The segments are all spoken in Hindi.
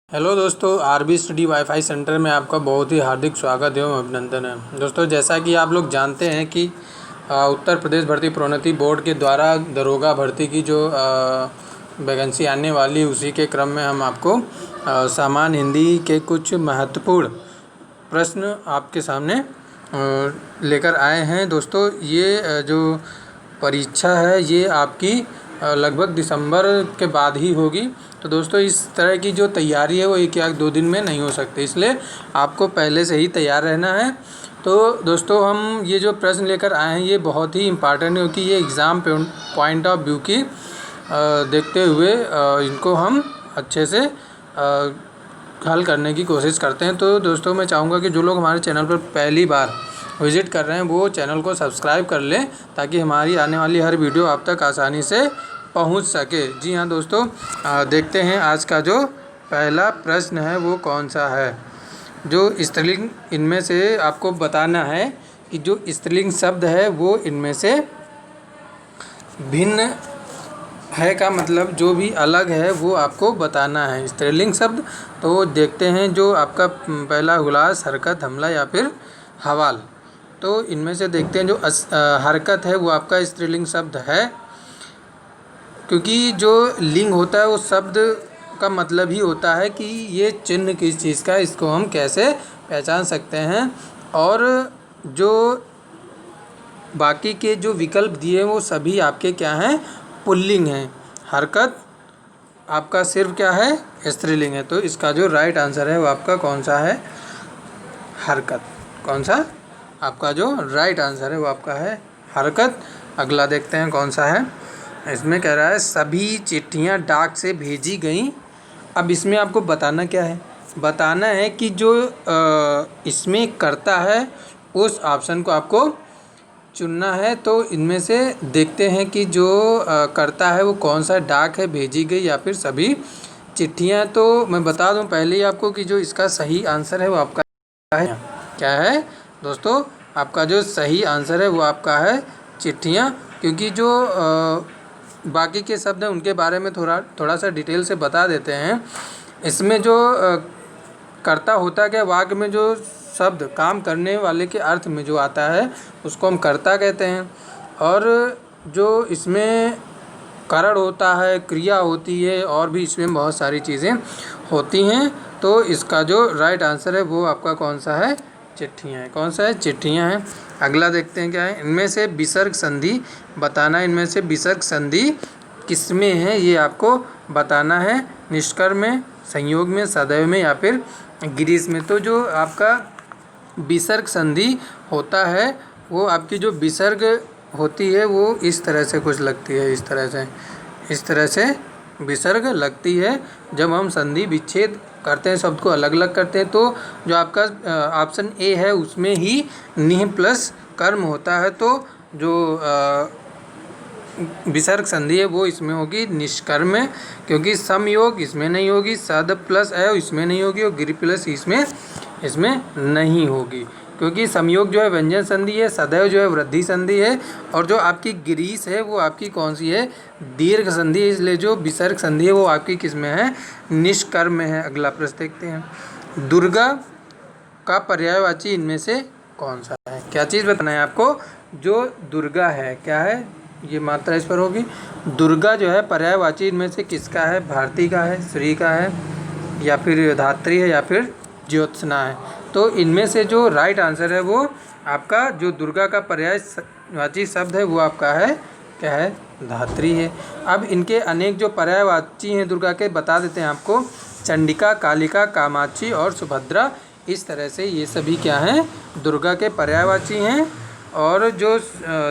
हेलो दोस्तों, आरबी स्टडी वाईफाई सेंटर में आपका बहुत ही हार्दिक स्वागत एवं अभिनंदन है। दोस्तों, जैसा कि आप लोग जानते हैं कि उत्तर प्रदेश भर्ती प्रोन्नति बोर्ड के द्वारा दरोगा भर्ती की जो वैकेंसी आने वाली, उसी के क्रम में हम आपको सामान्य हिंदी के कुछ महत्वपूर्ण प्रश्न आपके सामने लेकर आए हैं। दोस्तों, ये जो परीक्षा है ये आपकी लगभग दिसंबर के बाद ही होगी। तो दोस्तों, इस तरह की जो तैयारी है वो एक या दो दिन में नहीं हो सकती, इसलिए आपको पहले से ही तैयार रहना है। तो दोस्तों, हम ये जो प्रश्न लेकर आए हैं ये बहुत ही इम्पॉर्टेंट है, क्योंकि ये एग्ज़ाम पॉइंट ऑफ व्यू की देखते हुए इनको हम अच्छे से हल करने की कोशिश करते हैं। तो दोस्तों, मैं चाहूँगा कि जो लोग हमारे चैनल पर पहली बार विज़िट कर रहे हैं वो चैनल को सब्सक्राइब कर लें, ताकि हमारी आने वाली हर वीडियो आप तक आसानी से पहुंच सके। जी हाँ दोस्तों, देखते हैं आज का जो पहला प्रश्न है वो कौन सा है। जो स्त्रीलिंग, इनमें से आपको बताना है कि जो स्त्रीलिंग शब्द है वो इनमें से भिन्न है का मतलब जो भी अलग है वो आपको बताना है। स्त्रीलिंग शब्द तो देखते हैं, जो आपका पहला हुलास, हरकत, हमला या फिर हवाल। तो इनमें से देखते हैं जो हरकत है वो आपका स्त्रीलिंग शब्द है, क्योंकि जो लिंग होता है वो शब्द का मतलब ही होता है कि ये चिन्ह किस चीज़ का है, इसको हम कैसे पहचान सकते हैं। और जो बाकी के जो विकल्प दिए हैं वो सभी आपके क्या हैं, पुल्लिंग हैं। हरकत आपका सिर्फ क्या है, स्त्रीलिंग है। तो इसका जो राइट आंसर है वो आपका कौन सा है, हरकत। कौन सा आपका जो राइट आंसर है वो आपका है हरकत। अगला देखते हैं कौन सा है। इसमें कह रहा है सभी चिट्ठियां डाक से भेजी गईं। अब इसमें आपको बताना क्या है, बताना है कि जो इसमें करता है उस ऑप्शन को आपको चुनना है। तो इनमें से देखते हैं कि जो करता है वो कौन सा, डाक है, भेजी गई या फिर सभी चिट्ठियां। तो मैं बता दूं पहले ही आपको कि जो इसका सही आंसर है वो आपका है, क्या है दोस्तों, आपका जो सही आंसर है वो आपका है चिट्ठियां। क्योंकि जो बाकी के शब्द हैं उनके बारे में थोड़ा सा डिटेल से बता देते हैं। इसमें जो कर्ता होता क्या, वाक्य में जो शब्द काम करने वाले के अर्थ में जो आता है उसको हम कर्ता कहते हैं। और जो इसमें कारण होता है, क्रिया होती है, और भी इसमें बहुत सारी चीज़ें होती हैं। तो इसका जो राइट आंसर है वो आपका कौन सा है, चिट्ठियाँ हैं। कौन सा है, चिट्ठियाँ हैं। अगला देखते हैं क्या है। इनमें से विसर्ग संधि बताना, इनमें से विसर्ग संधि किसमें है ये आपको बताना है। निष्कर्म में, संयोग में, सदैव में या फिर ग्रीस में। तो जो आपका विसर्ग संधि होता है वो आपकी जो विसर्ग होती है वो इस तरह से कुछ लगती है, इस तरह से विसर्ग लगती है। जब हम संधि विच्छेद करते हैं, शब्द को अलग अलग करते हैं, तो जो आपका ऑप्शन ए है उसमें ही निह प्लस कर्म होता है। तो जो विसर्ग संधि है वो इसमें होगी निष्कर्म में, क्योंकि समयोग इसमें नहीं होगी, सद प्लस अय इसमें नहीं होगी, और गिर प्लस इसमें नहीं होगी। क्योंकि समयोग जो है व्यंजन संधि है, सदैव जो है वृद्धि संधि है, और जो आपकी ग्रीस है वो आपकी कौन सी है, दीर्घ संधि है। इसलिए जो विसर्ग संधि है वो आपकी किस में है, निष्कर्म में है। अगला प्रश्न देखते हैं। दुर्गा का पर्यायवाची इनमें से कौन सा है। क्या चीज़ बताना है आपको, जो दुर्गा है क्या है, ये मात्रा इस पर होगी। दुर्गा जो है पर्यायवाची इनमें से किसका है, भारती का है, श्री का है, या फिर धात्री है, या फिर ज्योत्सना है। तो इनमें से जो राइट आंसर है वो आपका जो दुर्गा का पर्यायवाची शब्द है वो आपका है क्या है, धात्री है। अब इनके अनेक जो पर्यायवाची हैं दुर्गा के बता देते हैं आपको। चंडिका, कालिका, कामाक्षी और सुभद्रा, इस तरह से ये सभी क्या हैं, दुर्गा के पर्यायवाची हैं। और जो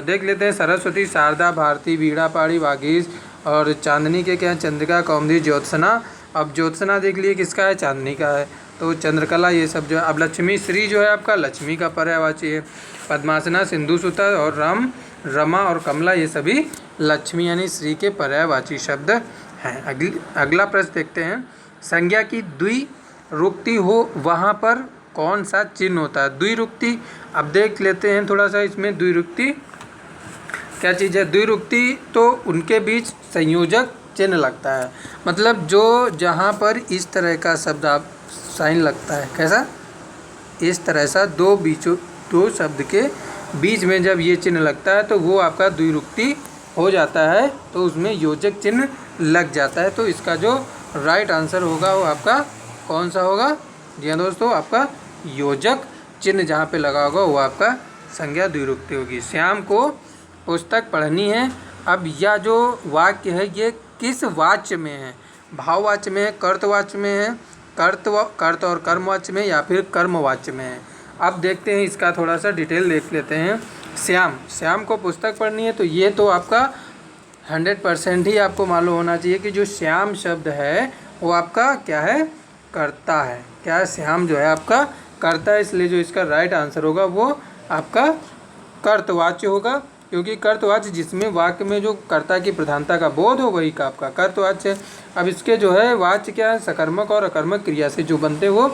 देख लेते हैं सरस्वती, शारदा, भारती, वीणा, पाड़ी, वागीश, और चांदनी के क्या हैं, चंद्रिका, कौमुदी, ज्योत्सना। अब ज्योत्सना देख लिए किसका है, चांदनी का है। तो चंद्रकला ये सब जो है। अब लक्ष्मी, श्री जो है आपका लक्ष्मी का पर्यायवाची है। पद्मासना, सिंधुसुता और राम, रमा और कमला, ये सभी लक्ष्मी यानी श्री के पर्यायवाची शब्द हैं। अगला प्रश्न देखते हैं। संज्ञा की द्विरुक्ति हो वहाँ पर कौन सा चिन्ह होता है। द्विरुक्ति, अब देख लेते हैं थोड़ा सा इसमें। द्विरुक्ति क्या चीज़ है, द्विरुक्ति तो उनके बीच संयोजक चिन्ह लगता है। मतलब जो जहाँ पर इस तरह का शब्द आप साइन लगता है, कैसा, इस तरह सा दो शब्द के बीच में जब ये चिन्ह लगता है तो वो आपका द्विरुक्ति हो जाता है, तो उसमें योजक चिन्ह लग जाता है। तो इसका जो राइट आंसर होगा वो आपका कौन सा होगा? जी हाँ दोस्तों, आपका योजक चिन्ह जहाँ पे लगा होगा वो आपका संज्ञा द्विरुक्ति होगी। श्याम को पुस्तक पढ़नी है। अब यह जो वाक्य है ये किस वाच्य में है? भाववाच्य में है, कर्तवाच्य में है, कर्त और कर्मवाच्य में, या फिर कर्मवाच्य में है? अब देखते हैं, इसका थोड़ा सा डिटेल देख लेते हैं। श्याम को पुस्तक पढ़नी है, तो ये तो आपका 100% ही आपको मालूम होना चाहिए कि जो श्याम शब्द है वो आपका क्या है? कर्ता है। क्या है? श्याम जो है आपका कर्ता है, इसलिए जो इसका राइट आंसर होगा वो आपका कर्तवाच्य होगा, क्योंकि कर्तवाच्य जिसमें वाक्य में जो कर्ता की प्रधानता का बोध हो वही का आपका कर्तवाच्य है। अब इसके जो है वाच्य क्या है? सकर्मक और अकर्मक क्रिया से जो बनते हैं वो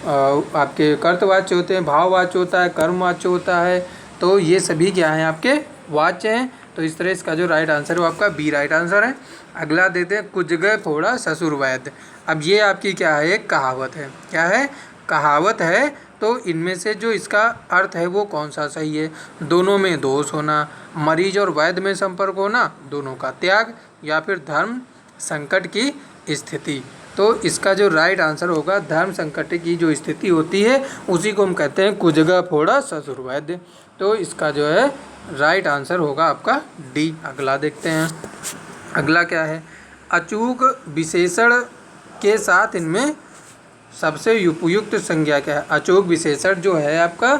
आपके कर्तवाच्य होते हैं। भाववाच्य होता है, कर्मवाच्य होता है, तो ये सभी क्या हैं? आपके वाच्य हैं। तो इस तरह इसका जो राइट आंसर है वो आपका बी राइट आंसर है। अगला देते हैं, कुछ गए फोड़ा ससुर वैद्य। अब ये आपकी क्या है? एक कहावत है। क्या है? कहावत है। तो इनमें से जो इसका अर्थ है वो कौन सा सही है? दोनों में दोष होना, मरीज और वैद्य में संपर्क होना, दोनों का त्याग, या फिर धर्म संकट की स्थिति। तो इसका जो राइट आंसर होगा, धर्म संकट की जो स्थिति होती है उसी को हम कहते हैं कुजगा फोड़ा ससुर वैद्य। तो इसका जो है राइट आंसर होगा आपका डी। अगला देखते हैं, अगला क्या है? अचूक विशेषण के साथ इनमें सबसे उपयुक्त संज्ञा क्या है? अचूक विशेषण जो है आपका,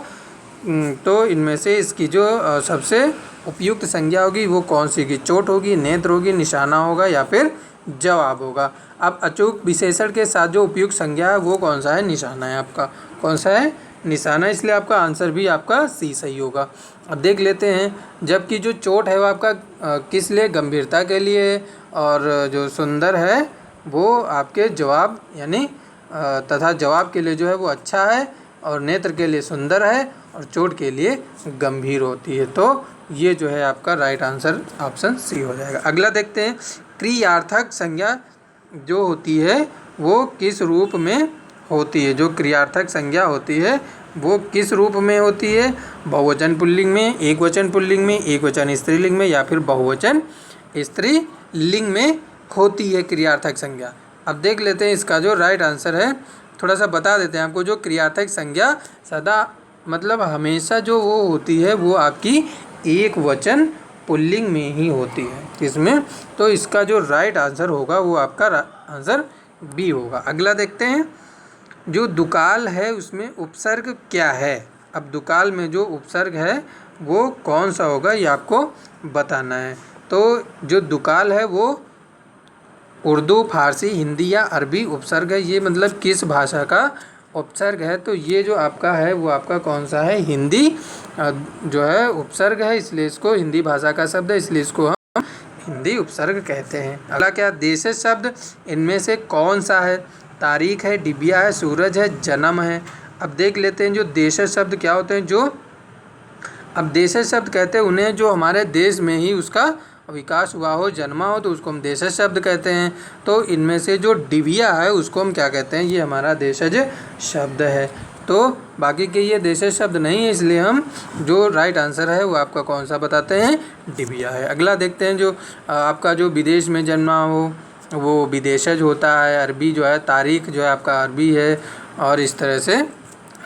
तो इनमें से इसकी जो सबसे उपयुक्त संज्ञा होगी वो कौन सी होगी? चोट होगी, नेत्र होगी, निशाना होगा, या फिर जवाब होगा? अब अचूक विशेषण के साथ जो उपयुक्त संज्ञा है वो कौन सा है? निशाना है आपका। कौन सा है? निशाना। इसलिए आपका आंसर भी आपका सी सही होगा। अब देख लेते हैं, जबकि जो चोट है वो आपका किस लिए? गंभीरता के लिए, और जो सुंदर है वो आपके जवाब यानी तथा जवाब के लिए जो है वो अच्छा है, और नेत्र के लिए सुंदर है, और चोट के लिए गंभीर होती है। तो ये जो है आपका राइट आंसर ऑप्शन सी हो जाएगा। अगला देखते हैं, क्रियार्थक संज्ञा जो होती है वो किस रूप में होती है? जो क्रियार्थक संज्ञा होती है वो किस रूप में होती है? बहुवचन पुल्लिंग में, एकवचन पुल्लिंग में, एकवचन स्त्रीलिंग में, या फिर बहुवचन स्त्रीलिंग में होती है क्रियार्थक संज्ञा। अब देख लेते हैं इसका जो राइट आंसर है। थोड़ा सा बता देते हैं आपको, जो क्रियार्थक संज्ञा सदा मतलब हमेशा जो वो होती है वो आपकी एक वचन पुल्लिंग में ही होती है। किसमें? तो इसका जो राइट आंसर होगा वो आपका आंसर बी होगा। अगला देखते हैं, जो दुकाल है उसमें उपसर्ग क्या है? अब दुकाल में जो उपसर्ग है वो कौन सा होगा ये आपको बताना है। तो जो दुकाल है वो उर्दू, फारसी, हिंदी या अरबी उपसर्ग है। ये मतलब किस भाषा का उपसर्ग है? तो ये जो आपका है वो आपका कौन सा है? हिंदी जो है उपसर्ग है, इसलिए इसको हिंदी भाषा का शब्द है, इसलिए इसको हम हिंदी उपसर्ग कहते हैं। अगला क्या? देश शब्द इनमें से कौन सा है? तारीख है, डिबिया है, सूरज है, जन्म है। अब देख लेते हैं जो देश शब्द क्या होते हैं। जो अब देश शब्द कहते हैं उन्हें जो हमारे देश में ही उसका विकास हुआ हो, जन्मा हो, तो उसको हम देशज शब्द कहते हैं। तो इनमें से जो डिबिया है उसको हम क्या कहते हैं? ये हमारा देशज शब्द है। तो बाकी के ये देशज शब्द नहीं है, इसलिए हम जो राइट आंसर है वो आपका कौन सा बताते हैं? डिबिया है। अगला देखते हैं, जो आपका जो विदेश में जन्मा हो वो विदेशज होता है। अरबी जो है, तारीख जो है आपका अरबी है, और इस तरह से।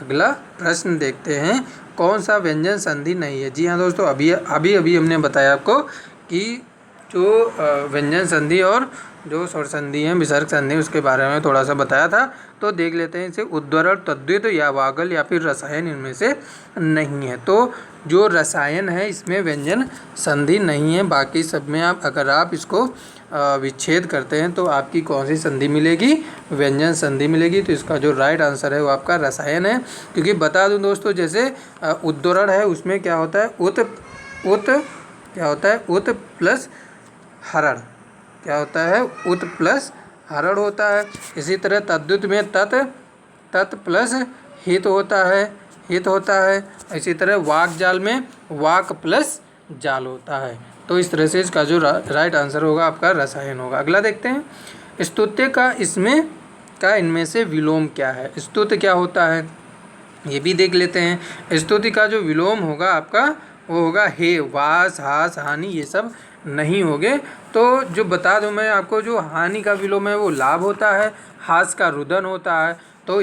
अगला प्रश्न देखते हैं, कौन सा व्यंजन संधि नहीं है? जी हाँ दोस्तों, अभी हमने बताया आपको कि जो व्यंजन संधि और जो स्वर संधि है, विसर्ग संधि, उसके बारे में थोड़ा सा बताया था। तो देख लेते हैं इसे, उद्वरण, तद्धित या वागल या फिर रसायन इनमें से नहीं है। तो जो रसायन है इसमें व्यंजन संधि नहीं है। बाकी सब में अगर आप इसको विच्छेद करते हैं तो आपकी कौन सी संधि मिलेगी? व्यंजन संधि मिलेगी। तो इसका जो राइट आंसर है वो आपका रसायन है। क्योंकि बता दूं दोस्तों, जैसे उद्वरण है उसमें क्या होता है? क्या होता है? उत प्लस हरण। क्या होता है? उत प्लस हरण होता है। इसी तरह तद्धित में तत् प्लस हित होता है। इसी तरह वाक जाल में वाक प्लस जाल होता है। तो इस तरह से इसका जो राइट आंसर होगा आपका रसायन होगा। अगला देखते हैं, स्तुत्य का इनमें से विलोम क्या है। स्तुत्य क्या होता है ये भी देख लेते हैं। स्तुति का जो विलोम होगा आपका वो होगा हे, वास, हास, हानि ये सब नहीं होंगे। तो जो बता दूं मैं आपको, जो हानि का विलोम है वो लाभ होता है, हास का रुदन होता है। तो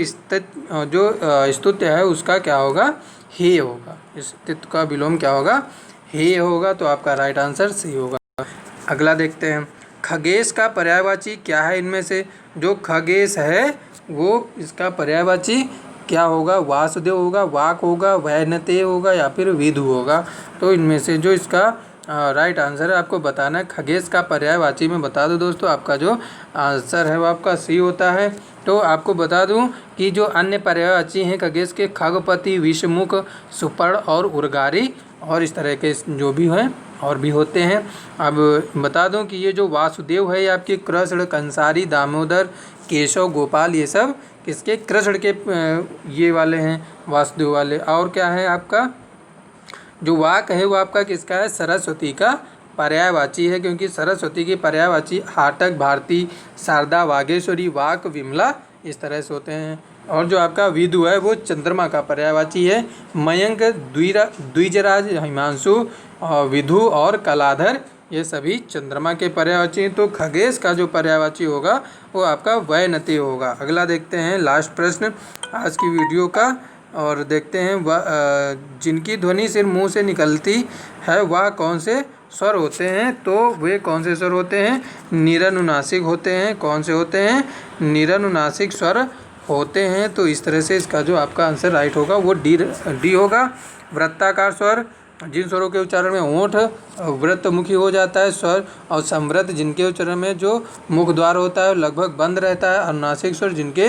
जो स्तुत्य है उसका क्या होगा, हे होगा। स्तुत्य का विलोम क्या होगा, हे होगा। तो आपका राइट आंसर सी होगा। अगला देखते हैं, खगेश का पर्यायवाची क्या है इनमें से। जो खगेश है वो इसका पर्यायवाची क्या होगा, वासुदेव होगा, वाक होगा, वैनते होगा या फिर विधु होगा। तो इनमें से जो इसका राइट आंसर है आपको बताना है। खगेश का पर्यायवाची में बता दो दोस्तों, आपका जो आंसर है वो आपका सी होता है। तो आपको बता दूं कि जो अन्य पर्यायवाची हैं खगेश के, खगपति, विषमुख, सुपर्ण और उर्गारी और इस तरह के जो भी हैं और भी होते हैं। अब बता दूं कि ये जो वासुदेव है ये आपके कृष्ण, कंसारी, दामोदर, केशव, गोपाल ये सब किसके, कृष्ण के ये वाले हैं, वासुदेव वाले। और क्या है आपका जो वाक है वो आपका किसका है, सरस्वती का पर्यायवाची है, क्योंकि सरस्वती की पर्यायवाची हाटक, भारती, शारदा, वागेश्वरी, वाक, विमला इस तरह से होते हैं। और जो आपका विधु है वो चंद्रमा का पर्यायवाची है। मयंक, द्विजराज, हिमांशु, विधु और कलाधर ये सभी चंद्रमा के पर्यायवाची हैं। तो खगेश का जो पर्यायवाची होगा वो आपका वैनते होगा। अगला देखते हैं, लास्ट प्रश्न आज की वीडियो का, और देखते हैं जिनकी ध्वनि सिर्फ मुंह से निकलती है वह कौन से स्वर होते हैं। तो वे कौन से स्वर होते हैं, निरनुनासिक होते हैं। कौन से होते हैं, निरनुनासिक स्वर होते हैं। तो इस तरह से इसका जो आपका आंसर राइट होगा वो डी होगा। वृत्ताकार स्वर, जिन स्वरों के उच्चारण में ओंठ वृत्तमुखी हो जाता है स्वर, और समवृत्त जिनके उच्चारण में जो मुख द्वार होता है लगभग बंद रहता है। अनुनासिक स्वर जिनके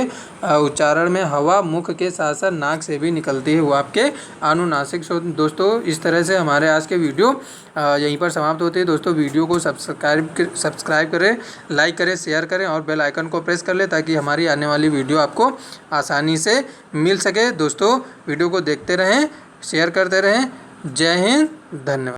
उच्चारण में हवा मुख के साथ साथ नाक से भी निकलती है वो आपके अनुनासिक स्वर। दोस्तों इस तरह से हमारे आज के वीडियो यहीं पर समाप्त होते हैं। दोस्तों वीडियो को सब्सक्राइब करें, लाइक करें, शेयर करें और बेल आइकन को प्रेस कर लें ताकि हमारी आने वाली वीडियो आपको आसानी से मिल सके। दोस्तों वीडियो को देखते रहें, शेयर करते रहें। जय हिंद, धन्यवाद।